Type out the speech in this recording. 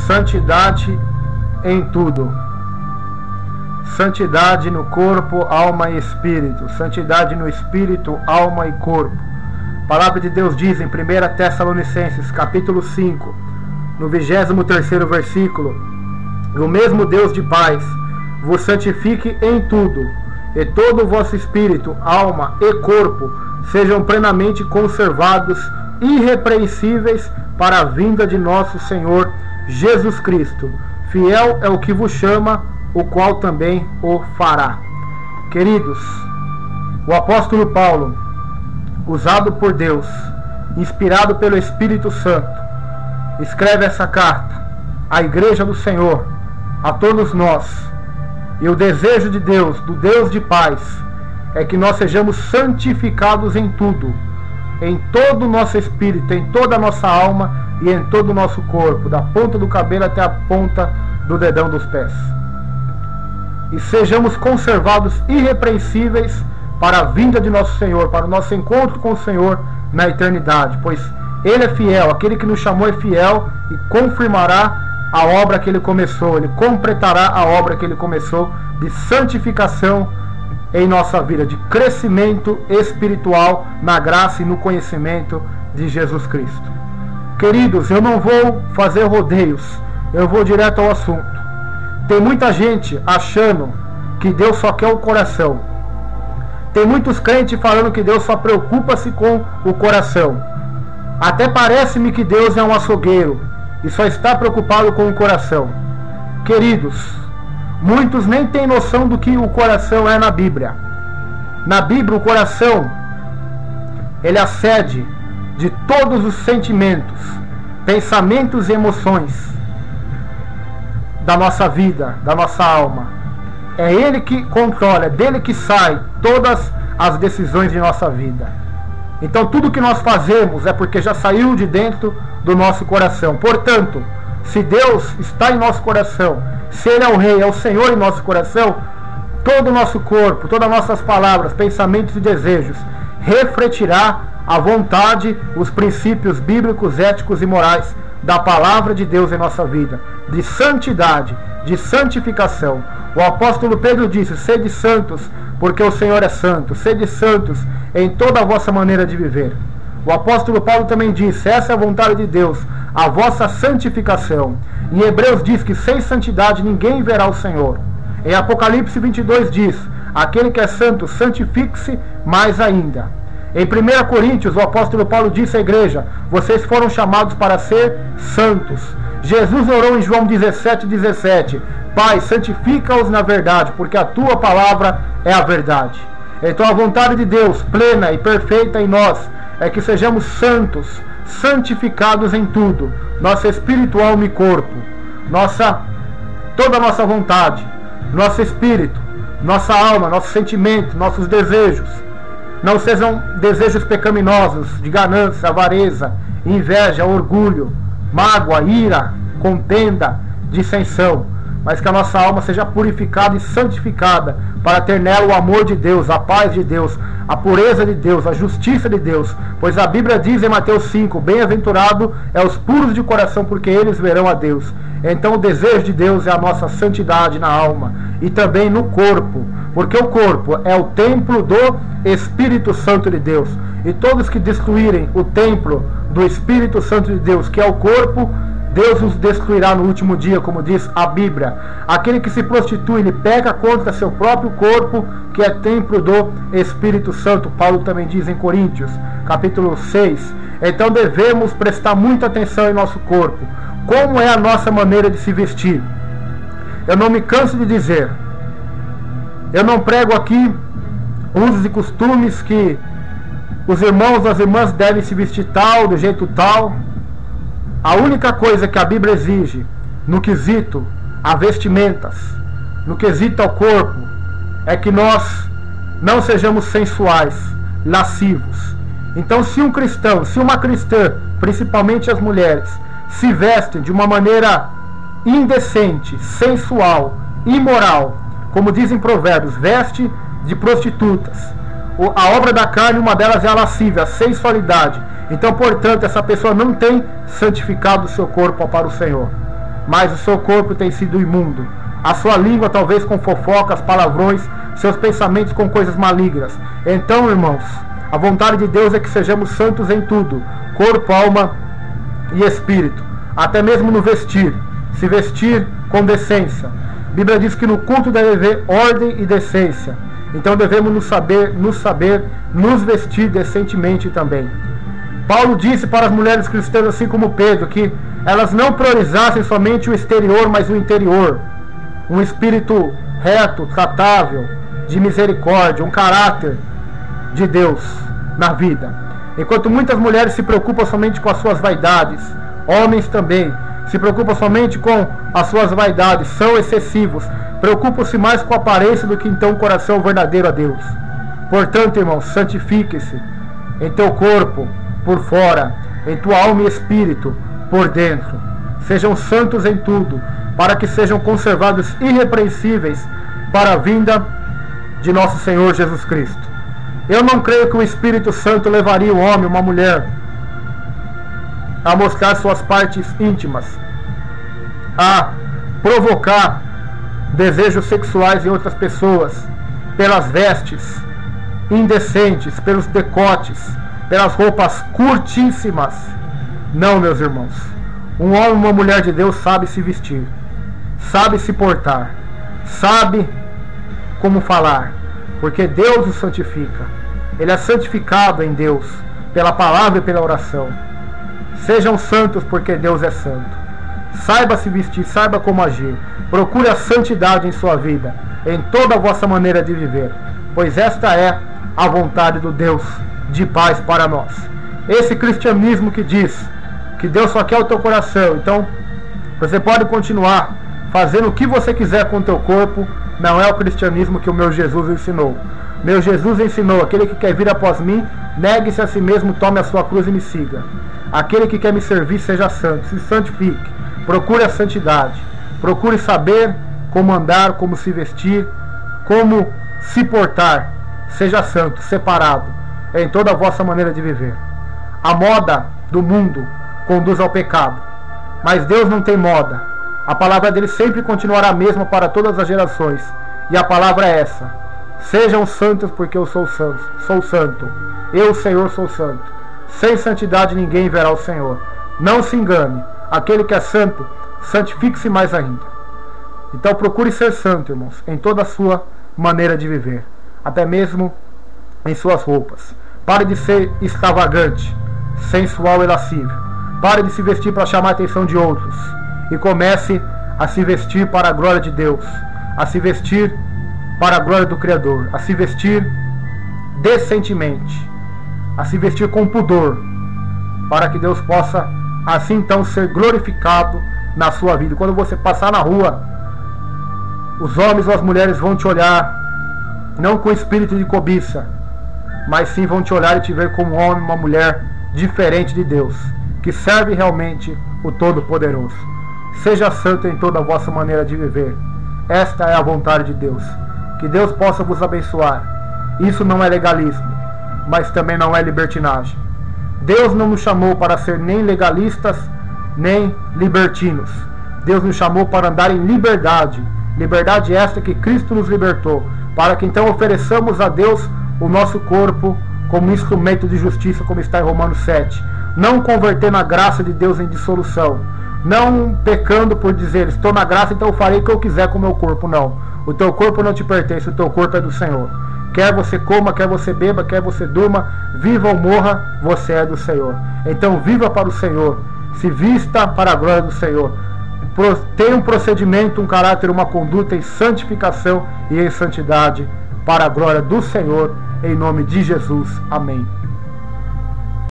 santidade em tudo. Santidade no corpo, alma e espírito. Santidade no espírito, alma e corpo. A palavra de Deus diz em 1 Tessalonicenses, capítulo 5, no 23º versículo: o mesmo Deus de paz vos santifique em tudo, e todo o vosso espírito, alma e corpo sejam plenamente conservados, irrepreensíveis, para a vinda de nosso Senhor Jesus Cristo. Fiel é o que vos chama, o qual também o fará. Queridos, o apóstolo Paulo, usado por Deus, inspirado pelo Espírito Santo, escreve essa carta à igreja do Senhor, a todos nós. E o desejo de Deus, do Deus de paz, é que nós sejamos santificados em tudo, em todo o nosso espírito, em toda a nossa alma e em todo o nosso corpo, da ponta do cabelo até a ponta do dedão dos pés. E sejamos conservados irrepreensíveis para a vinda de nosso Senhor, para o nosso encontro com o Senhor na eternidade, pois Ele é fiel, aquele que nos chamou é fiel e confirmará a obra que Ele começou, Ele completará a obra que Ele começou de santificação em nossa vida, de crescimento espiritual na graça e no conhecimento de Jesus Cristo. Queridos, eu não vou fazer rodeios, eu vou direto ao assunto. Tem muita gente achando que Deus só quer o coração. Tem muitos crentes falando que Deus só preocupa-se com o coração. Até parece-me que Deus é um açougueiro e só está preocupado com o coração. Queridos, muitos nem têm noção do que o coração é na Bíblia. Na Bíblia, o coração, ele é a sede de todos os sentimentos, pensamentos e emoções da nossa vida, da nossa alma. É Ele que controla, é dele que sai todas as decisões de nossa vida. Então tudo que nós fazemos é porque já saiu de dentro do nosso coração. Portanto, se Deus está em nosso coração, se Ele é o Rei, é o Senhor em nosso coração, todo o nosso corpo, todas as nossas palavras, pensamentos e desejos refletirá a vontade, os princípios bíblicos, éticos e morais da palavra de Deus em nossa vida, de santidade, de santificação. O apóstolo Pedro disse: sede santos, porque o Senhor é santo. Sede santos em toda a vossa maneira de viver. O apóstolo Paulo também disse: essa é a vontade de Deus, a vossa santificação. Em Hebreus diz que sem santidade ninguém verá o Senhor. Em Apocalipse 22 diz: aquele que é santo, santifique-se mais ainda. Em 1 Coríntios, o apóstolo Paulo disse à igreja: vocês foram chamados para ser santos. Jesus orou em João 17:17: Pai, santifica-os na verdade, porque a tua palavra é a verdade. Então a vontade de Deus, plena e perfeita em nós, é que sejamos santos, santificados em tudo, nosso espírito, alma e corpo, toda a nossa vontade, nosso espírito, nossa alma, nosso sentimento, nossos desejos. Não sejam desejos pecaminosos de ganância, avareza, inveja, orgulho, mágoa, ira, contenda, dissensão, mas que a nossa alma seja purificada e santificada para ter nela o amor de Deus, a paz de Deus, a pureza de Deus, a justiça de Deus, pois a Bíblia diz em Mateus 5: bem-aventurado é os puros de coração, porque eles verão a Deus. Então o desejo de Deus é a nossa santidade na alma e também no corpo, porque o corpo é o templo do Espírito Santo de Deus, e todos que destruírem o templo do Espírito Santo de Deus, que é o corpo, Deus os destruirá no último dia, como diz a Bíblia. Aquele que se prostitui, ele peca contra seu próprio corpo, que é templo do Espírito Santo. Paulo também diz em Coríntios, capítulo 6. Então devemos prestar muita atenção em nosso corpo. Como é a nossa maneira de se vestir? Eu não me canso de dizer, eu não prego aqui usos e costumes que os irmãos e as irmãs devem se vestir tal, do jeito tal. A única coisa que a Bíblia exige no quesito a vestimentas, no quesito ao corpo, é que nós não sejamos sensuais, lascivos. Então, se um cristão, se uma cristã, principalmente as mulheres, se vestem de uma maneira indecente, sensual, imoral, como dizem Provérbios, veste de prostitutas. A obra da carne, uma delas é a lascívia, a sensualidade. Então, portanto, essa pessoa não tem santificado o seu corpo para o Senhor. mas o seu corpo tem sido imundo. A sua língua talvez com fofocas, palavrões, seus pensamentos com coisas malignas. Então, irmãos, a vontade de Deus é que sejamos santos em tudo, corpo, alma e espírito, até mesmo no vestir, se vestir com decência. A Bíblia diz que no culto deve haver ordem e decência, então devemos nos vestir decentemente também. Paulo disse para as mulheres cristãs, assim como Pedro, que elas não priorizassem somente o exterior, mas o interior, um espírito reto, tratável, de misericórdia, um caráter de Deus na vida. Enquanto muitas mulheres se preocupam somente com as suas vaidades, homens também se preocupam somente com as suas vaidades, são excessivos, preocupam-se mais com a aparência do que então o coração verdadeiro a Deus. Portanto, irmãos, santifique-se em teu corpo por fora, em tua alma e espírito por dentro. Sejam santos em tudo, para que sejam conservados irrepreensíveis para a vinda de nosso Senhor Jesus Cristo. Eu não creio que o Espírito Santo levaria um homem, uma mulher, a mostrar suas partes íntimas, a provocar desejos sexuais em outras pessoas, pelas vestes indecentes, pelos decotes, pelas roupas curtíssimas. Não, meus irmãos. Um homem e uma mulher de Deus sabe se vestir, sabe se portar, sabe como falar, porque Deus o santifica. Ele é santificado em Deus, pela palavra e pela oração. Sejam santos, porque Deus é santo. Saiba se vestir, saiba como agir. Procure a santidade em sua vida, em toda a vossa maneira de viver, pois esta é a vontade do Deus de paz para nós. Esse cristianismo que diz que Deus só quer o teu coração, então você pode continuar fazendo o que você quiser com o teu corpo, não é o cristianismo que o meu Jesus ensinou. Meu Jesus ensinou: aquele que quer vir após mim, negue-se a si mesmo, tome a sua cruz e me siga. Aquele que quer me servir, seja santo, se santifique, procure a santidade, procure saber como andar, como se vestir, como se portar. Seja santo, separado em toda a vossa maneira de viver. A moda do mundo conduz ao pecado, mas Deus não tem moda. A palavra dele sempre continuará a mesma para todas as gerações, e a palavra é essa: sejam santos, porque eu sou santo. Sou santo. Eu, Senhor, sou santo. Sem santidade ninguém verá o Senhor. Não se engane. Aquele que é santo, santifique-se mais ainda. Então procure ser santo, irmãos, em toda a sua maneira de viver, até mesmo em suas roupas. Pare de ser extravagante, sensual e lascívio. Pare de se vestir para chamar a atenção de outros, e comece a se vestir para a glória de Deus, a se vestir para a glória do Criador, a se vestir decentemente, a se vestir com pudor, para que Deus possa assim então ser glorificado na sua vida. Quando você passar na rua, os homens ou as mulheres vão te olhar não com espírito de cobiça, mas sim vão te olhar e te ver como um homem, uma mulher diferente de Deus, que serve realmente o Todo-Poderoso. Seja santo em toda a vossa maneira de viver. Esta é a vontade de Deus. Que Deus possa vos abençoar. Isso não é legalismo, mas também não é libertinagem. Deus não nos chamou para ser nem legalistas, nem libertinos. Deus nos chamou para andar em liberdade. Liberdade esta que Cristo nos libertou, para que então ofereçamos a Deus o nosso corpo como instrumento de justiça, como está em Romanos 7. Não convertendo a graça de Deus em dissolução. Não pecando por dizer: estou na graça, então eu farei o que eu quiser com o meu corpo. Não. O teu corpo não te pertence, o teu corpo é do Senhor. Quer você coma, quer você beba, quer você durma, viva ou morra, você é do Senhor. Então viva para o Senhor, se vista para a glória do Senhor. Tenha um procedimento, um caráter, uma conduta em santificação e em santidade para a glória do Senhor, em nome de Jesus. Amém.